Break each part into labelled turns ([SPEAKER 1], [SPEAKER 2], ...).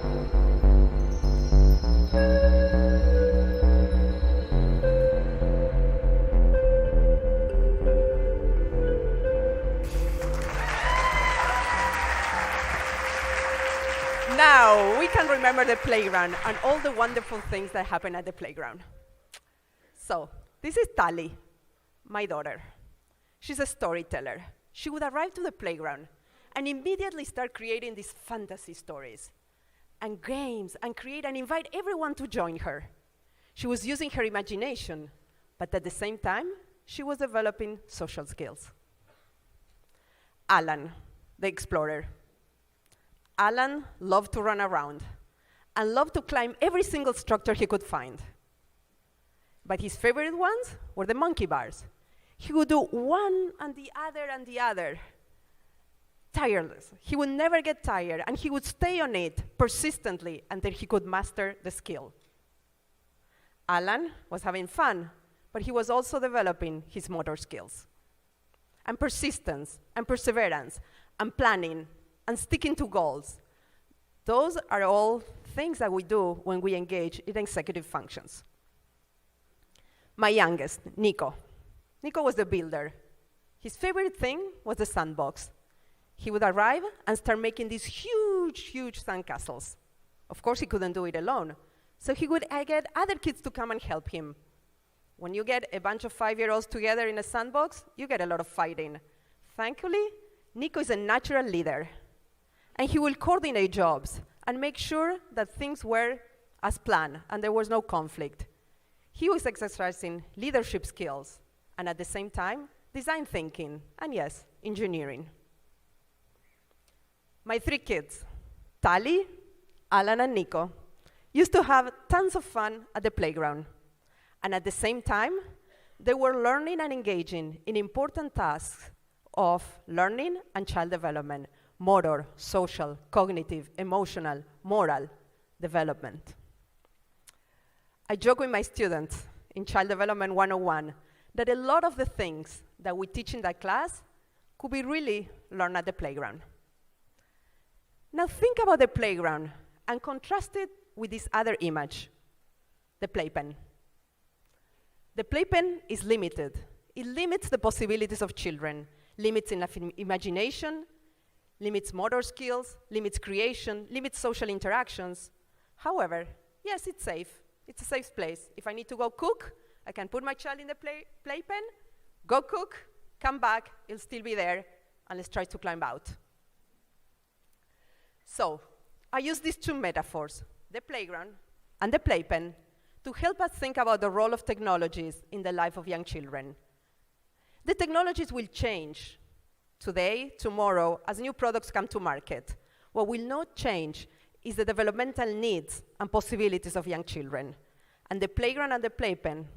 [SPEAKER 1] Now, we can remember the playground and all the wonderful things that happen at the playground. So, this is Tali, my daughter. She's a storyteller. She would arrive to the playground and immediately start creating these fantasy stories and games and create and invite everyone to join her. She was using her imagination, but at the same time, she was developing social skills. Alan, the explorer. Alan loved to run around and loved to climb every single structure he could find. But his favorite ones were the monkey bars. He would do one and the other, tireless. He would never get tired, and he would stay on it persistently until he could master the skill. Alan was having fun, but he was also developing his motor skills. And persistence, and perseverance, and planning, and sticking to goals. Those are all things that we do when we engage in executive functions. My youngest, Nico. Nico was the builder. His favorite thing was the sandbox. He would arrive and start making these huge sandcastles. Of course, he couldn't do it alone. So he would get other kids to come and help him. When you get a bunch of 5-year-olds together in a sandbox, you get a lot of fighting. Thankfully, Nico is a natural leader. And he will coordinate jobs and make sure that things were as planned and there was no conflict. He was exercising leadership skills and at the same time, design thinking and yes, engineering. My 3 kids, Tali, Alan, and Nico, used to have tons of fun at the playground. And at the same time, they were learning and engaging in important tasks of learning and child development, motor, social, cognitive, emotional, moral development. I joke with my students in Child Development 101 that a lot of the things that we teach in that class could be really learned at the playground. Now think about the playground and contrast it with this other image, the playpen. The playpen is limited. It limits the possibilities of children, limits imagination, limits motor skills, limits creation, limits social interactions. However, yes, it's safe. It's a safe place. If I need to go cook, I can put my child in the playpen, go cook, come back, it'll still be there, and let's try to climb out. So, I use these 2 metaphors, the playground and the playpen, to help us think about the role of technologies in the life of young children. The technologies will change today, tomorrow, as new products come to market. What will not change is the developmental needs and possibilities of young children. And the playground and the playpen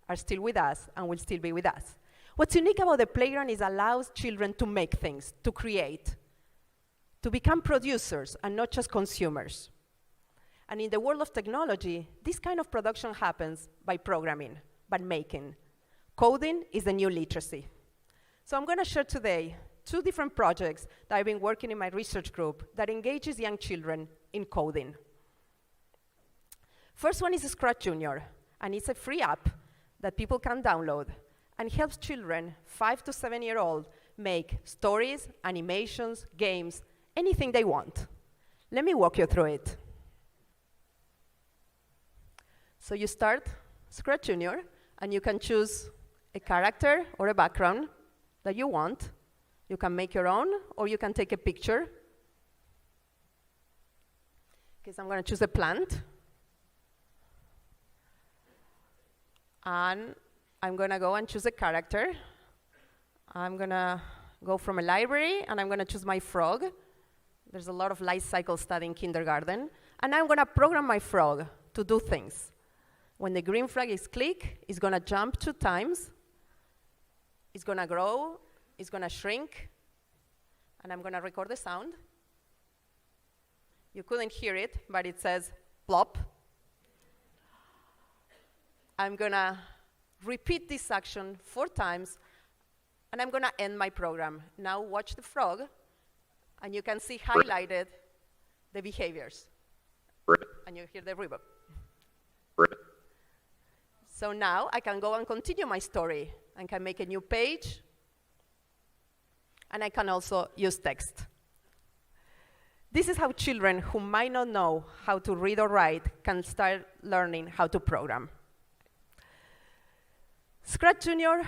[SPEAKER 1] are still with us and will still be with us. What's unique about the playground is it allows children to make things, to create, to become producers and not just consumers. And in the world of technology, this kind of production happens by programming, by making. Coding is the new literacy. So I'm going to share today 2 different projects that I've been working in my research group that engages young children in coding. First one is Scratch Junior, and it's a free app that people can download and helps children 5 to 7-year-old make stories, animations, games, anything they want. Let me walk you through it. So you start Scratch Junior, and you can choose a character or a background that you want. You can make your own, or you can take a picture. Okay, so I'm going to choose a plant. And I'm going to go and choose a character. I'm going to go from a library, and I'm going to choose my frog. There's a lot of life cycle study in kindergarten. And I'm going to program my frog to do things. When the green flag is clicked, it's going to jump 2 times. It's going to grow. It's going to shrink. And I'm going to record the sound. You couldn't hear it, but it says plop. I'm going to repeat this action 4 times, and I'm going to end my program. Now watch the frog, and you can see highlighted the behaviors. and you hear the ribbon.
[SPEAKER 2] Right.
[SPEAKER 1] So now I can go and continue my story. I can make a new page, and I can also use text. This is how children who might not know how to read or write can start learning how to program. Scratch Junior,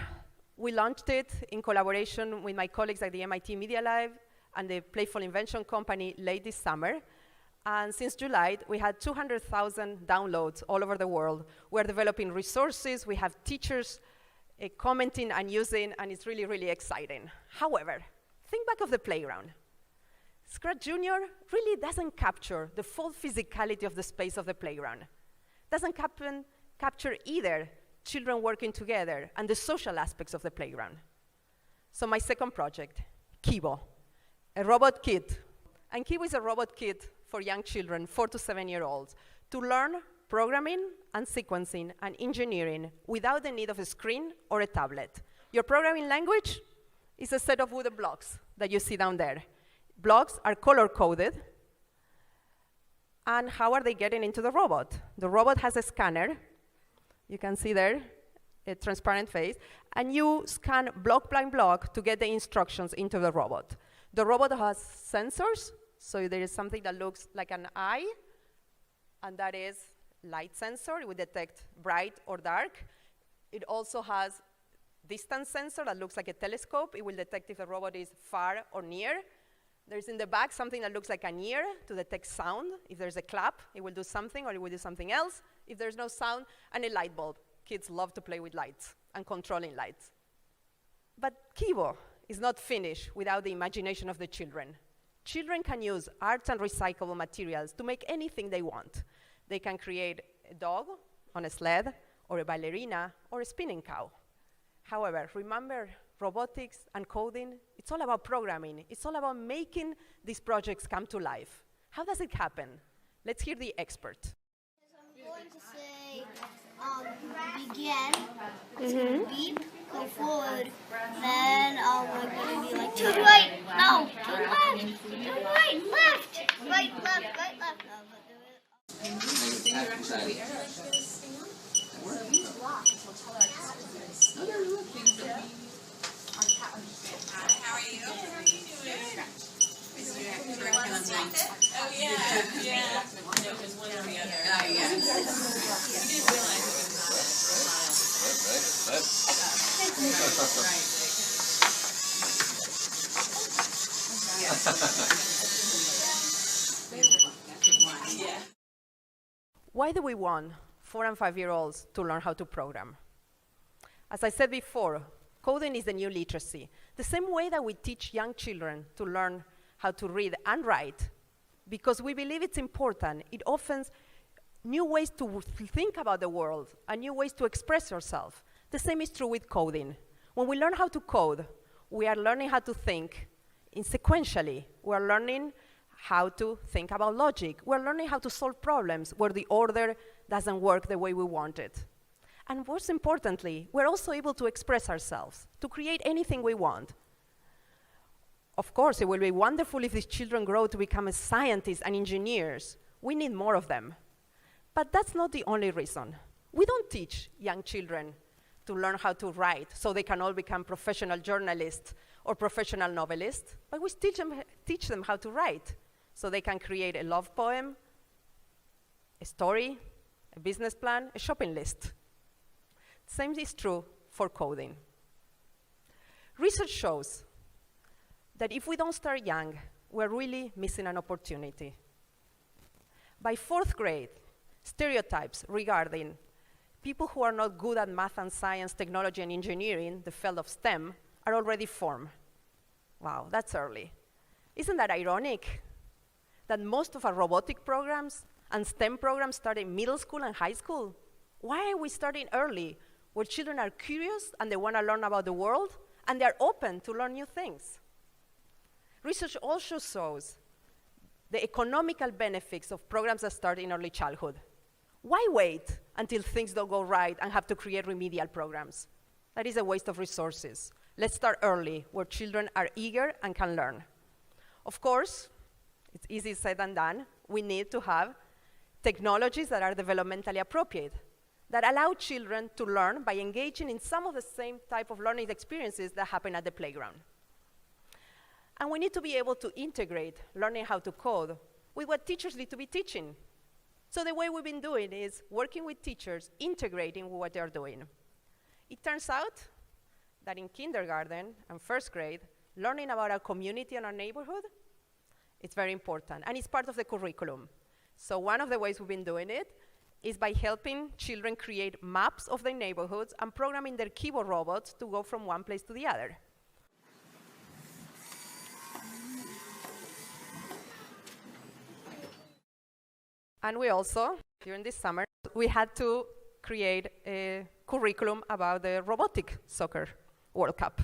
[SPEAKER 1] we launched it in collaboration with my colleagues at the MIT Media Lab and the Playful Invention Company late this summer. And since July, we had 200,000 downloads all over the world. We're developing resources. We have teachers commenting and using, and it's really, really exciting. However, think back of the playground. Scratch Junior really doesn't capture the full physicality of the space of the playground. Doesn't capture either children working together and the social aspects of the playground. So my second project, Kibo, a robot kit. And Kibo is a robot kit for young children, 4 to 7-year-olds, to learn programming and sequencing and engineering without the need of a screen or a tablet. Your programming language is a set of wooden blocks that you see down there. Blocks are color-coded. And how are they getting into the robot? The robot has a scanner. You can see there a transparent face. And you scan block by block to get the instructions into the robot. The robot has sensors. So there is something that looks like an eye. And that is light sensor. It will detect bright or dark. It also has distance sensor that looks like a telescope. It will detect if the robot is far or near. There's in the back something that looks like an ear to detect sound. If there's a clap, it will do something, or it will do something else. If there's no sound, and a light bulb. Kids love to play with lights and controlling lights. But Kibo is not finished without the imagination of the children. Children can use art and recyclable materials to make anything they want. They can create a dog on a sled, or a ballerina, or a spinning cow. However, remember, robotics and coding, it's all about programming. It's all about making these projects come to life. How does it happen? Let's hear the expert.
[SPEAKER 3] I'm going to say begin, beep, go forward, then we're going to be like to the right, no, to the left, to the right, left, right, left, right, left. No, but do it.
[SPEAKER 4] How are you? Oh yeah, yeah. No, it was one or the other. Oh yeah. We didn't realize it was not Yeah.
[SPEAKER 1] Why do we want 4 and 5-year-olds to learn how to program? As I said before, coding is the new literacy. The same way that we teach young children to learn how to read and write, because we believe it's important. It offers new ways to think about the world and new ways to express yourself. The same is true with coding. When we learn how to code, we are learning how to think sequentially. We are learning how to think about logic. We're learning how to solve problems where the order doesn't work the way we want it. And most importantly, we're also able to express ourselves, to create anything we want. Of course, it will be wonderful if these children grow to become scientists and engineers. We need more of them. But that's not the only reason. We don't teach young children to learn how to write so they can all become professional journalists or professional novelists, but we teach them how to write so they can create a love poem, a story, a business plan, a shopping list. Same is true for coding. Research shows that if we don't start young, we're really missing an opportunity. By 4th grade, stereotypes regarding people who are not good at math and science, technology and engineering, the field of STEM, are already formed. Wow, that's early. Isn't that ironic? That most of our robotic programs and STEM programs start in middle school and high school? Why are we starting early, where children are curious and they want to learn about the world, and they're open to learn new things? Research also shows the economical benefits of programs that start in early childhood. Why wait until things don't go right and have to create remedial programs? That is a waste of resources. Let's start early, where children are eager and can learn. Of course, it's easier said than done. We need to have technologies that are developmentally appropriate, that allow children to learn by engaging in some of the same type of learning experiences that happen at the playground. And we need to be able to integrate learning how to code with what teachers need to be teaching. So the way we've been doing is working with teachers, integrating what they're doing. It turns out that in kindergarten and first grade, learning about our community and our neighborhood, it's very important, and it's part of the curriculum. So one of the ways we've been doing it is by helping children create maps of their neighborhoods and programming their keyboard robots to go from one place to the other. And we also, during this summer, we had to create a curriculum about the robotic soccer World Cup.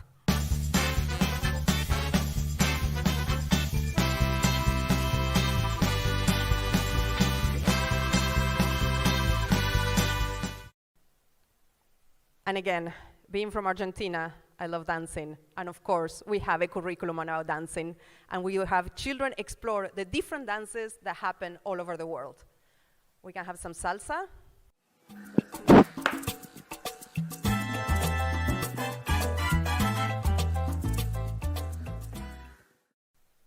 [SPEAKER 1] And again, being from Argentina, I love dancing. And of course, we have a curriculum on our dancing. And we will have children explore the different dances that happen all over the world. We can have some salsa.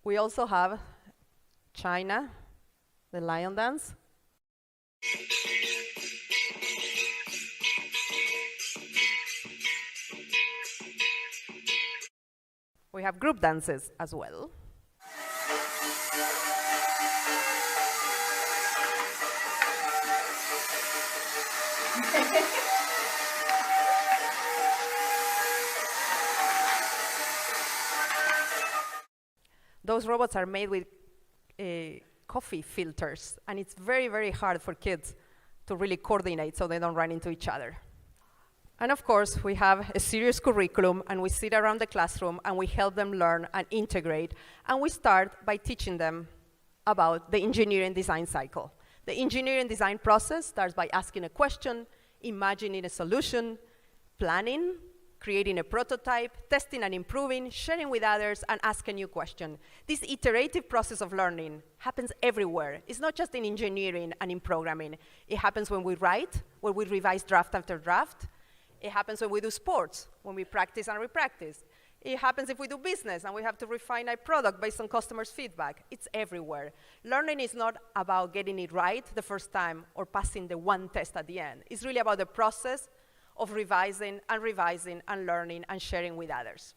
[SPEAKER 1] We also have China, the lion dance. We have group dances as well. Those robots are made with coffee filters, and it's very, very hard for kids to really coordinate so they don't run into each other. And of course, we have a serious curriculum, and we sit around the classroom, and we help them learn and integrate. And we start by teaching them about the engineering design cycle. The engineering design process starts by asking a question, imagining a solution, planning, creating a prototype, testing and improving, sharing with others, and ask a new question. This iterative process of learning happens everywhere. It's not just in engineering and in programming. It happens when we write, when we revise draft after draft. It happens when we do sports, when we practice and repractice. It happens if we do business and we have to refine our product based on customers' feedback. It's everywhere. Learning is not about getting it right the first time or passing the one test at the end. It's really about the process of revising and learning and sharing with others.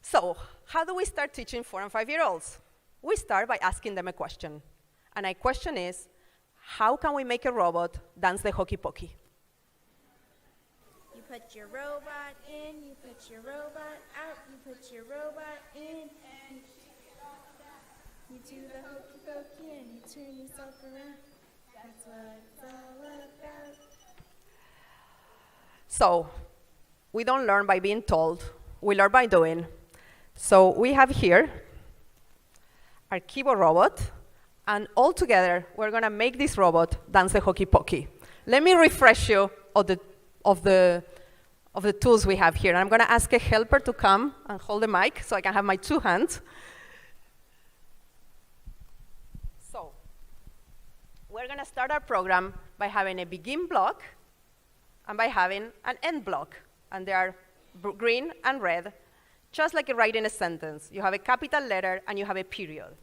[SPEAKER 1] So, how do we start teaching 4- and 5-year-olds? We start by asking them a question. And our question is, how can we make a robot dance the hokey pokey?
[SPEAKER 2] You put your robot in, you put your robot out, you put your robot in, you do the hokey pokey and you turn yourself around. That's what it's all about.
[SPEAKER 1] So, we don't learn by being told, we learn by doing. So we have here our keyboard robot, and all together we're gonna make this robot dance the hokey pokey. Let me refresh you of the tools we have here. I'm gonna ask a helper to come and hold the mic so I can have my 2 hands. So, we're gonna start our program by having a begin block and by having an end block. And they are green and red, just like writing a sentence. You have a capital letter and you have a period.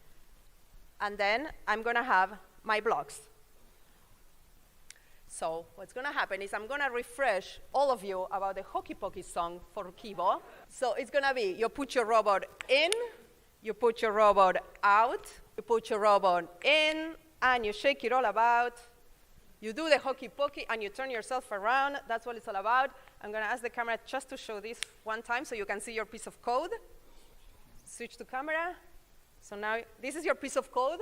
[SPEAKER 1] And then I'm gonna have my blocks. So what's gonna happen is I'm gonna refresh all of you about the hokey pokey song for Kibo. So it's gonna be, you put your robot in, you put your robot out, you put your robot in, and you shake it all about. You do the hokey pokey and you turn yourself around. That's what it's all about. I'm gonna ask the camera just to show this one time so you can see your piece of code. Switch to camera. So now, this is your piece of code,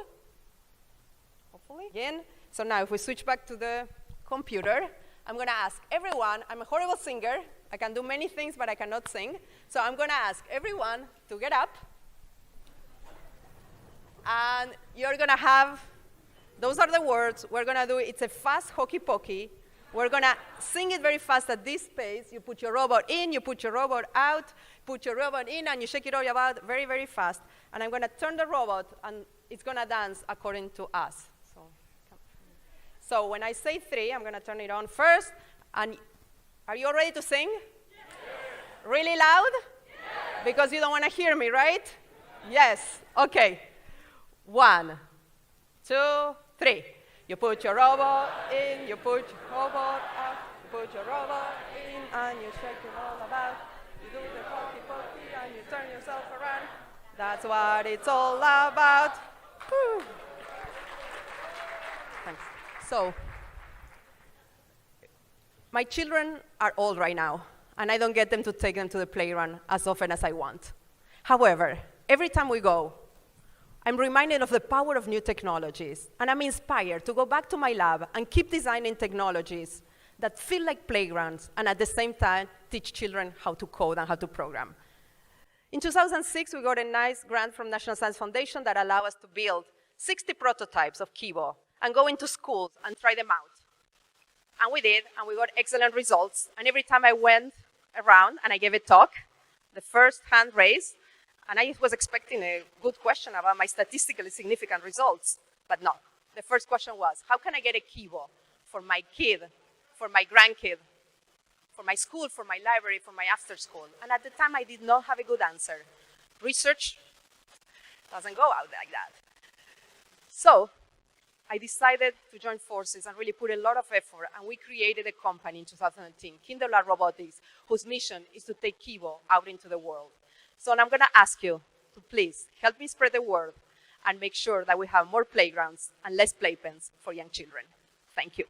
[SPEAKER 1] hopefully. Again. So now if we switch back to the computer, I'm gonna ask everyone, I'm a horrible singer. I can do many things, but I cannot sing. So I'm gonna ask everyone to get up. And you're gonna have, those are the words. We're gonna do it. It's a fast hokey pokey. We're gonna sing it very fast at this pace. You put your robot in, you put your robot out, put your robot in, and you shake it all about very, very fast. And I'm gonna turn the robot, and it's gonna dance according to us. So So when I say 3, I'm going to turn it on first. And are you all ready to sing? Yes. Really loud? Yes. Because you don't want to hear me, right? Yes. Okay. 1, 2, 3. You put your robot in, you put your robot out, you put your robot in, and you shake it all about. You do the pokey pokey, and you turn yourself around. That's what it's all about. Whew. Thanks. So, my children are old right now, and I don't get them to take them to the playground as often as I want. However, every time we go, I'm reminded of the power of new technologies, and I'm inspired to go back to my lab and keep designing technologies that feel like playgrounds and at the same time teach children how to code and how to program. In 2006, we got a nice grant from National Science Foundation that allowed us to build 60 prototypes of Kibo and go into schools and try them out. And we did, and we got excellent results. And every time I went around and I gave a talk, the first hand raised, and I was expecting a good question about my statistically significant results, but no. The first question was, how can I get a Kibo for my kid, for my grandkid, for my school, for my library, for my after school? And at the time, I did not have a good answer. Research doesn't go out like that. So I decided to join forces and really put a lot of effort, and we created a company in 2010, Kindle Robotics, whose mission is to take Kibo out into the world. So I'm going to ask you to please help me spread the word and make sure that we have more playgrounds and less playpens for young children. Thank you.